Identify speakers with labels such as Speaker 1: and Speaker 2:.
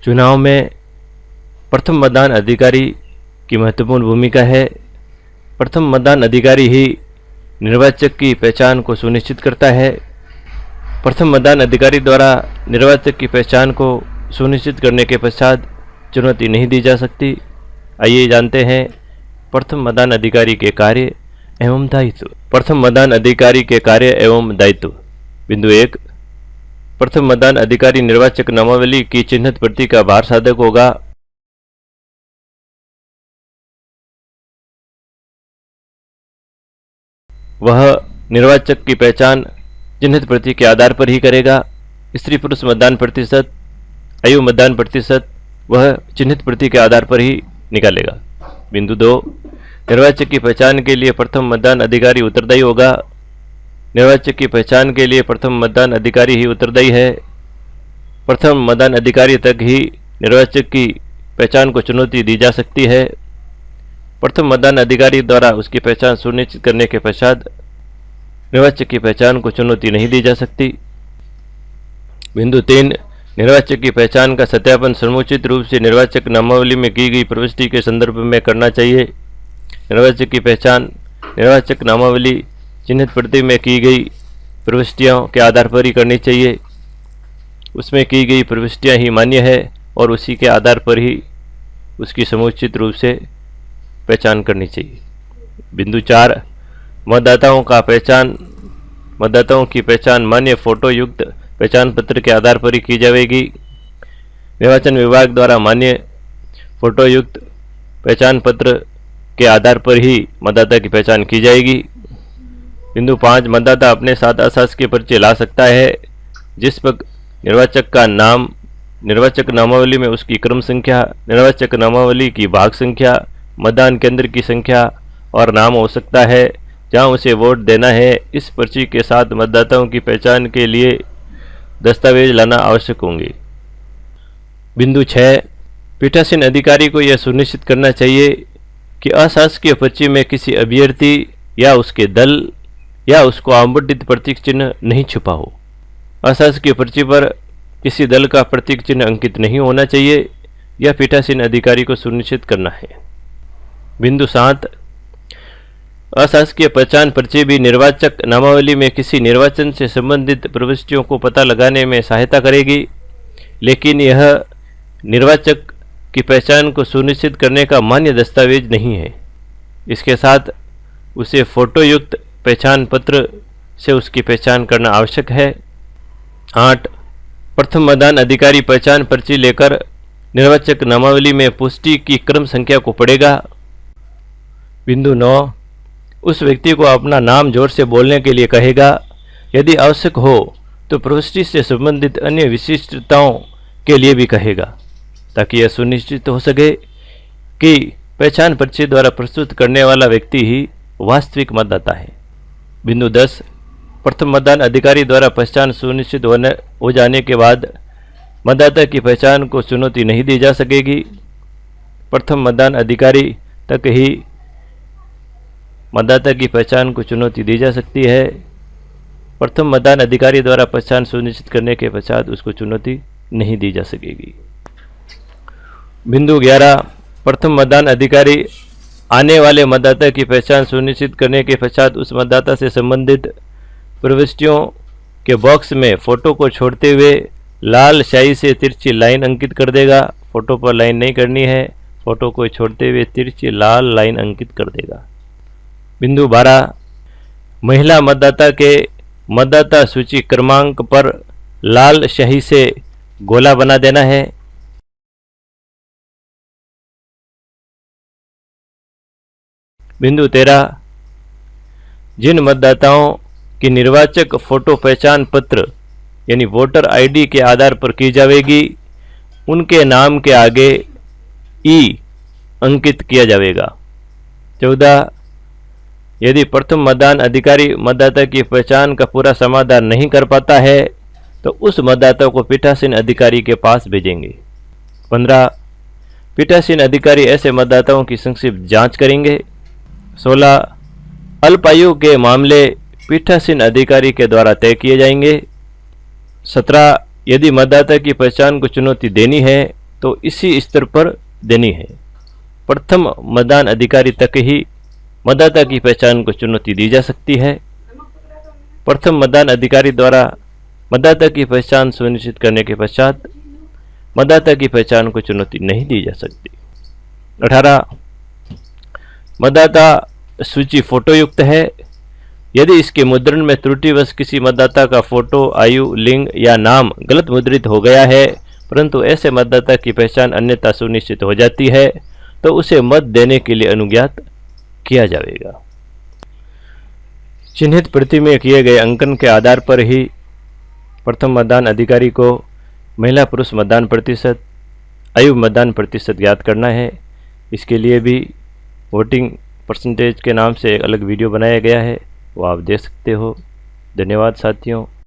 Speaker 1: चुनाव में प्रथम मतदान अधिकारी की महत्वपूर्ण भूमिका है। प्रथम मतदान अधिकारी ही निर्वाचक की पहचान को सुनिश्चित करता है। प्रथम मतदान अधिकारी द्वारा निर्वाचक की पहचान को सुनिश्चित करने के पश्चात चुनौती नहीं दी जा सकती। आइए जानते हैं प्रथम मतदान अधिकारी के कार्य एवं दायित्व। प्रथम मतदान अधिकारी के कार्य एवं दायित्व। बिंदु 1, प्रथम मतदान अधिकारी निर्वाचक नामावली की चिन्हित प्रति का भार साधक होगा। वह निर्वाचक की पहचान चिन्हित प्रति के आधार पर ही करेगा। स्त्री पुरुष मतदान प्रतिशत, आयु मतदान प्रतिशत वह चिन्हित प्रति के आधार पर ही निकालेगा। बिंदु 2, निर्वाचक की पहचान के लिए प्रथम मतदान अधिकारी उत्तरदायी होगा। निर्वाचक की पहचान के लिए प्रथम मतदान अधिकारी ही उत्तरदायी है। प्रथम मतदान अधिकारी तक ही निर्वाचक की पहचान को चुनौती दी जा सकती है। प्रथम मतदान अधिकारी द्वारा उसकी पहचान सुनिश्चित करने के पश्चात निर्वाचक की पहचान को चुनौती नहीं दी जा सकती। बिंदु 3, निर्वाचक की पहचान का सत्यापन समुचित रूप से निर्वाचक नामावली में की गई प्रविष्टि के संदर्भ में करना चाहिए। निर्वाचक की पहचान निर्वाचक नामावली चिन्हित प्रति में की गई प्रविष्टियों के आधार पर ही करनी चाहिए। उसमें की गई प्रविष्टियाँ ही मान्य है और उसी के आधार पर ही उसकी समुचित रूप से पहचान करनी चाहिए। बिंदु 4, मतदाताओं की पहचान मान्य फोटो युक्त पहचान पत्र के आधार पर ही की जाएगी। निर्वाचन विभाग द्वारा मान्य फोटो युक्त पहचान पत्र के आधार पर ही मतदाता की पहचान की जाएगी। बिंदु 5, मतदाता अपने साथ अशासकीय पर्चे ला सकता है जिस पर निर्वाचक का नाम, निर्वाचक नामावली में उसकी क्रम संख्या, निर्वाचक नामावली की भाग संख्या, मतदान केंद्र की संख्या और नाम हो सकता है जहां उसे वोट देना है। इस पर्ची के साथ मतदाताओं की पहचान के लिए दस्तावेज लाना आवश्यक होंगे। बिंदु 6, पीठासीन अधिकारी को यह सुनिश्चित करना चाहिए कि अशासकीय पर्ची में किसी अभ्यर्थी या उसके दल या उसको आवंटित प्रतीक चिन्ह नहीं छुपा हो। अशासकीय पर्ची पर किसी दल का प्रतीक चिन्ह अंकित नहीं होना चाहिए। यह पीठासीन अधिकारी को सुनिश्चित करना है। बिंदु 7, अशासकीय पहचान पर्ची भी निर्वाचक नामावली में किसी निर्वाचन से संबंधित प्रविष्टियों को पता लगाने में सहायता करेगी, लेकिन यह निर्वाचक की पहचान को सुनिश्चित करने का मान्य दस्तावेज नहीं है। इसके साथ उसे फोटो युक्त पहचान पत्र से उसकी पहचान करना आवश्यक है। 8, प्रथम मतदान अधिकारी पहचान पर्ची लेकर निर्वाचक नामावली में पुष्टि की क्रम संख्या को पढ़ेगा। बिंदु 9, उस व्यक्ति को अपना नाम जोर से बोलने के लिए कहेगा। यदि आवश्यक हो तो प्रविष्टि से संबंधित अन्य विशिष्टताओं के लिए भी कहेगा ताकि यह सुनिश्चित हो सके कि पहचान पर्ची द्वारा प्रस्तुत करने वाला व्यक्ति ही वास्तविक मतदाता है। बिंदु 10, प्रथम मतदान अधिकारी द्वारा पहचान सुनिश्चित हो जाने के बाद मतदाता की पहचान को चुनौती नहीं दी जा सकेगी। प्रथम मतदान अधिकारी तक ही मतदाता की पहचान को चुनौती दी जा सकती है। प्रथम मतदान अधिकारी द्वारा पहचान सुनिश्चित करने के पश्चात उसको चुनौती नहीं दी जा सकेगी। बिंदु 11, प्रथम मतदान अधिकारी आने वाले मतदाता की पहचान सुनिश्चित करने के पश्चात उस मतदाता से संबंधित प्रविष्टियों के बॉक्स में फोटो को छोड़ते हुए लाल स्याही से तिरछी लाइन अंकित कर देगा। फोटो पर लाइन नहीं करनी है, फोटो को छोड़ते हुए तिरछी लाल लाइन अंकित कर देगा। बिंदु 12, महिला मतदाता के मतदाता सूची क्रमांक पर लाल स्याही से गोला बना देना है। बिंदु 13, जिन मतदाताओं की निर्वाचक फोटो पहचान पत्र यानी वोटर आईडी के आधार पर की जाएगी उनके नाम के आगे ई अंकित किया जाएगा। 14, यदि प्रथम मतदान अधिकारी मतदाता की पहचान का पूरा समाधान नहीं कर पाता है तो उस मतदाता को पीठासीन अधिकारी के पास भेजेंगे। 15, पीठासीन अधिकारी ऐसे मतदाताओं की संक्षिप्त जांच करेंगे। 16, अल्पायु के मामले पीठासीन अधिकारी के द्वारा तय किए जाएंगे। 17, यदि मतदाता की पहचान को चुनौती देनी है तो इसी स्तर पर देनी है। प्रथम मतदान अधिकारी तक ही मतदाता की पहचान को चुनौती दी जा सकती है। प्रथम मतदान अधिकारी द्वारा मतदाता की पहचान सुनिश्चित करने के पश्चात मतदाता की पहचान को चुनौती नहीं दी जा सकती। 18 मतदाता सूची फोटो युक्त है। यदि इसके मुद्रण में त्रुटिवश किसी मतदाता का फोटो, आयु, लिंग या नाम गलत मुद्रित हो गया है, परंतु ऐसे मतदाता की पहचान अन्यथा सुनिश्चित हो जाती है, तो उसे मत देने के लिए अनुज्ञात किया जाएगा। चिन्हित प्रति में किए गए अंकन के आधार पर ही प्रथम मतदान अधिकारी को महिला पुरुष मतदान प्रतिशत, आयु मतदान प्रतिशत ज्ञात करना है। इसके लिए भी वोटिंग परसेंटेज के नाम से एक अलग वीडियो बनाया गया है, वो आप देख सकते हो। धन्यवाद साथियों।